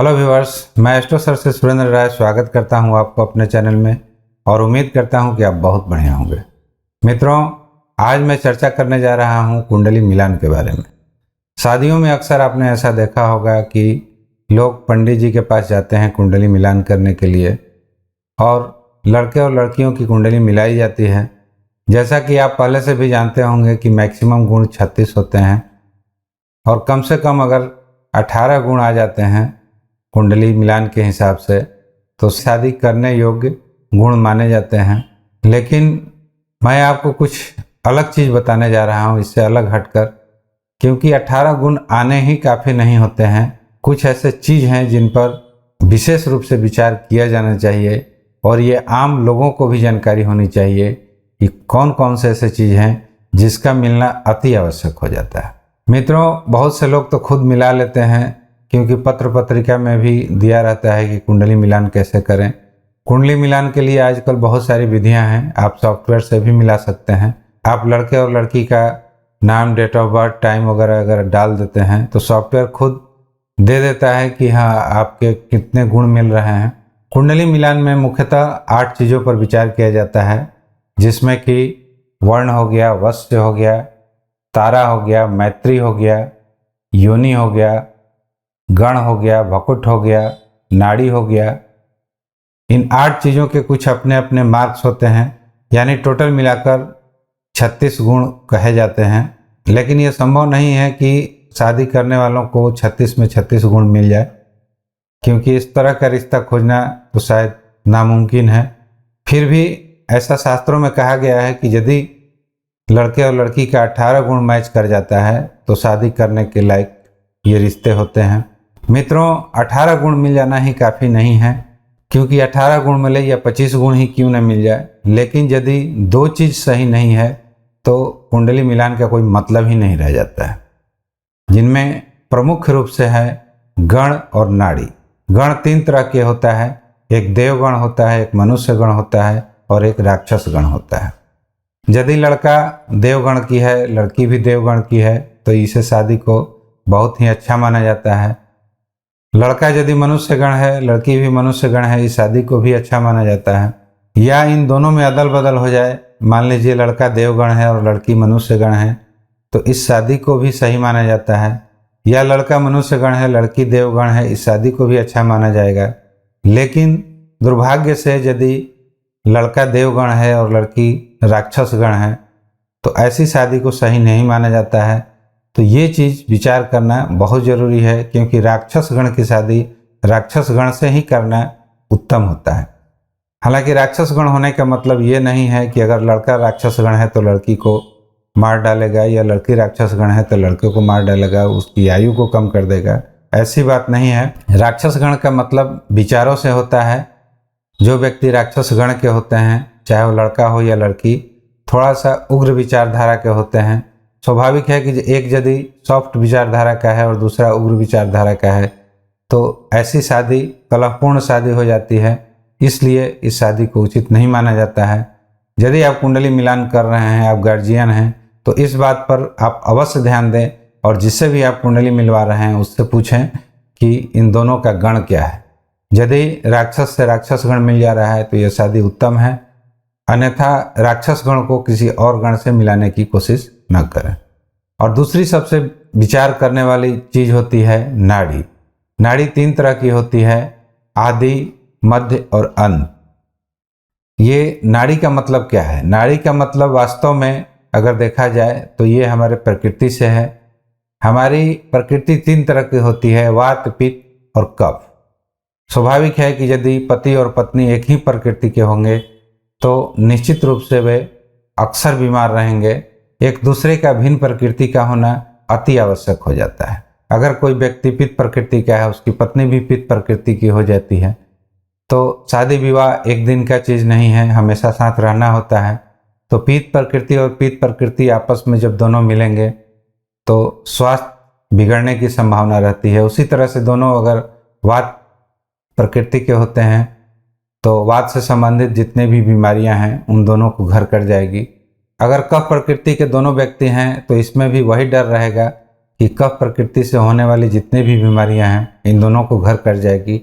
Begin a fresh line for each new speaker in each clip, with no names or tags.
Hello viewers, मैं astro sir से सुरेंद्र राय स्वागत करता हूं आपको अपने चैनल में और उम्मीद करता हूं कि आप बहुत बढ़िया होंगे। मित्रों, आज मैं चर्चा करने जा रहा हूं कुंडली मिलान के बारे में। शादियों में अक्सर आपने ऐसा देखा होगा कि लोग पंडित जी के पास जाते हैं कुंडली मिलान करने के लिए और लड़के और लड़कियों की कुंडली मिलाई जाती है। जैसा कि आप पहले से भी जानते होंगे कि मैक्सिमम गुण 36 होते हैं और कम से कम अगर 18 गुण आ जाते हैं कुंडली मिलान के हिसाब से तो शादी करने योग्य गुण माने जाते हैं। लेकिन मैं आपको कुछ अलग चीज़ बताने जा रहा हूँ, इससे अलग हटकर, क्योंकि 18 गुण आने ही काफ़ी नहीं होते हैं। कुछ ऐसे चीज़ हैं जिन पर विशेष रूप से विचार किया जाना चाहिए और ये आम लोगों को भी जानकारी होनी चाहिए कि कौन कौन से ऐसे चीज़ हैं जिसका मिलना अति आवश्यक हो जाता है। मित्रों, बहुत से लोग तो खुद मिला लेते हैं, क्योंकि पत्र पत्रिका में भी दिया रहता है कि कुंडली मिलान कैसे करें। कुंडली मिलान के लिए आजकल बहुत सारी विधियां हैं, आप सॉफ्टवेयर से भी मिला सकते हैं। आप लड़के और लड़की का नाम, डेट ऑफ बर्थ, टाइम वगैरह अगर डाल देते हैं तो सॉफ्टवेयर खुद दे देता है कि हाँ, आपके कितने गुण मिल रहे हैं। कुंडली मिलान में मुख्यतः 8 चीज़ों पर विचार किया जाता है, जिसमें कि वर्ण हो गया, वश्य हो गया, तारा हो गया, मैत्री हो गया, योनि हो गया, गण हो गया, भकुट हो गया, नाड़ी हो गया। इन 8 चीज़ों के कुछ अपने अपने मार्क्स होते हैं, यानी टोटल मिलाकर 36 गुण कहे जाते हैं। लेकिन ये संभव नहीं है कि शादी करने वालों को 36 में 36 गुण मिल जाए, क्योंकि इस तरह का रिश्ता खोजना तो शायद नामुमकिन है। फिर भी ऐसा शास्त्रों में कहा गया है कि यदि लड़के और लड़की का 18 गुण मैच कर जाता है तो शादी करने के लायक ये रिश्ते होते हैं। मित्रों, 18 गुण मिल जाना ही काफ़ी नहीं है, क्योंकि 18 गुण मिले या 25 गुण ही क्यों न मिल जाए, लेकिन यदि 2 चीज़ सही नहीं है तो कुंडली मिलान का कोई मतलब ही नहीं रह जाता है, जिनमें प्रमुख रूप से है गण और नाड़ी। गण 3 तरह के होता है, एक देवगण होता है, एक मनुष्य गण होता है और एक राक्षस गण होता है। यदि लड़का देवगण की है, लड़की भी देवगण की है, तो इसे शादी को बहुत ही अच्छा माना जाता है। लड़का यदि मनुष्य गण है, लड़की भी मनुष्य गण है, इस शादी को भी अच्छा माना जाता है। या इन दोनों में अदल बदल हो जाए, मान लीजिए लड़का देवगण है और लड़की मनुष्य गण है, तो इस शादी को भी सही माना जाता है। या लड़का मनुष्य गण है, लड़की देवगण है, इस शादी को भी अच्छा माना जाएगा। लेकिन दुर्भाग्य से यदि लड़का देवगण है और लड़की राक्षस गण है तो ऐसी शादी को सही नहीं माना जाता है। तो ये चीज़ विचार करना बहुत ज़रूरी है, क्योंकि राक्षस गण की शादी राक्षस गण से ही करना उत्तम होता है। हालांकि राक्षस गण होने का मतलब ये नहीं है कि अगर लड़का राक्षस गण है तो लड़की को मार डालेगा, या लड़की राक्षस गण है तो लड़के को मार डालेगा, उसकी आयु को कम कर देगा। ऐसी बात नहीं है। राक्षस गण का मतलब विचारों से होता है। जो व्यक्ति राक्षस गण के होते हैं, चाहे वो लड़का हो या लड़की, थोड़ा सा उग्र विचारधारा के होते हैं। स्वाभाविक है कि एक यदि सॉफ्ट विचारधारा का है और दूसरा उग्र विचारधारा का है तो ऐसी शादी कलहपूर्ण शादी हो जाती है। इसलिए इस शादी को उचित नहीं माना जाता है। यदि आप कुंडली मिलान कर रहे हैं, आप गार्जियन हैं, तो इस बात पर आप अवश्य ध्यान दें और जिससे भी आप कुंडली मिलवा रहे हैं उससे पूछें कि इन दोनों का गण क्या है। यदि राक्षस से राक्षस गण मिल जा रहा है तो यह शादी उत्तम है, अन्यथा राक्षस गण को किसी और गण से मिलाने की कोशिश न करें। और दूसरी सबसे विचार करने वाली चीज़ होती है नाड़ी। नाड़ी 3 तरह की होती है, आदि, मध्य और अंत। ये नाड़ी का मतलब क्या है? नाड़ी का मतलब वास्तव में अगर देखा जाए तो ये हमारे प्रकृति से है। हमारी प्रकृति 3 तरह की होती है, वात, पित्त और कफ। स्वाभाविक है कि यदि पति और पत्नी एक ही प्रकृति के होंगे तो निश्चित रूप से वे अक्सर बीमार रहेंगे। एक दूसरे का भिन्न प्रकृति का होना अति आवश्यक हो जाता है। अगर कोई व्यक्ति पित्त प्रकृति का है, उसकी पत्नी भी पित्त प्रकृति की हो जाती है, तो शादी विवाह एक दिन का चीज़ नहीं है, हमेशा साथ रहना होता है। तो पित्त प्रकृति और पित्त प्रकृति आपस में जब दोनों मिलेंगे तो स्वास्थ्य बिगड़ने की संभावना रहती है। उसी तरह से दोनों अगर वात प्रकृति के होते हैं तो वात से संबंधित जितने भी बीमारियां हैं उन दोनों को घर कर जाएगी। अगर कफ प्रकृति के दोनों व्यक्ति हैं तो इसमें भी वही डर रहेगा कि कफ प्रकृति से होने वाली जितनी भी बीमारियां हैं इन दोनों को घर कर जाएगी।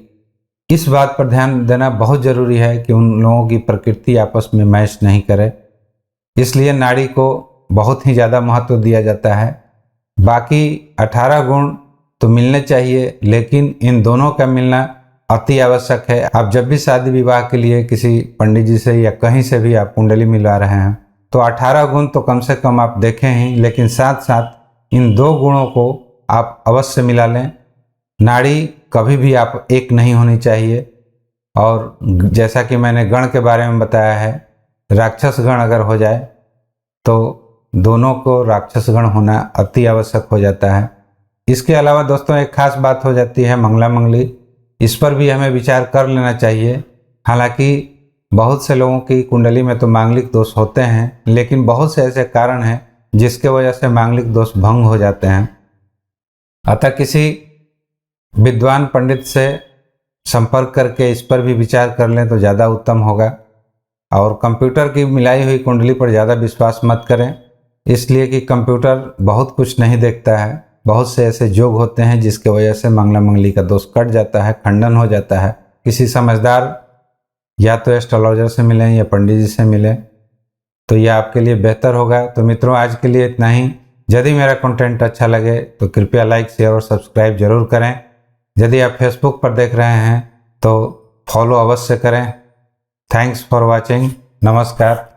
इस बात पर ध्यान देना बहुत ज़रूरी है कि उन लोगों की प्रकृति आपस में मैच नहीं करे, इसलिए नाड़ी को बहुत ही ज़्यादा महत्व दिया जाता है। बाकी 18 गुण तो मिलने चाहिए, लेकिन इन दोनों का मिलना अति आवश्यक है। आप जब भी शादी विवाह के लिए किसी पंडित जी से या कहीं से भी आप कुंडली मिलवा रहे हैं तो 18 गुण तो कम से कम आप देखें ही, लेकिन साथ साथ इन 2 गुणों को आप अवश्य मिला लें। नाड़ी कभी भी आप एक नहीं होनी चाहिए। और जैसा कि मैंने गण के बारे में बताया है, राक्षस गण अगर हो जाए तो दोनों को राक्षस गण होना अति आवश्यक हो जाता है। इसके अलावा दोस्तों एक खास बात हो जाती है मंगला मंगली। इस पर भी हमें विचार कर लेना चाहिए। हालांकि बहुत से लोगों की कुंडली में तो मांगलिक दोष होते हैं, लेकिन बहुत से ऐसे कारण हैं जिसके वजह से मांगलिक दोष भंग हो जाते हैं। अतः किसी विद्वान पंडित से संपर्क करके इस पर भी विचार कर लें तो ज़्यादा उत्तम होगा। और कंप्यूटर की मिलाई हुई कुंडली पर ज़्यादा विश्वास मत करें, इसलिए कि कंप्यूटर बहुत कुछ नहीं देखता है। बहुत से ऐसे योग होते हैं जिसके वजह से मंगला मंगली का दोष कट जाता है, खंडन हो जाता है। किसी समझदार या तो एस्ट्रोलॉजर से मिलें या पंडित जी से मिलें तो यह आपके लिए बेहतर होगा। तो मित्रों आज के लिए इतना ही। यदि मेरा कंटेंट अच्छा लगे तो कृपया लाइक शेयर और सब्सक्राइब जरूर करें। यदि आप फेसबुक पर देख रहे हैं तो फॉलो अवश्य करें। Thanks for watching. नमस्कार।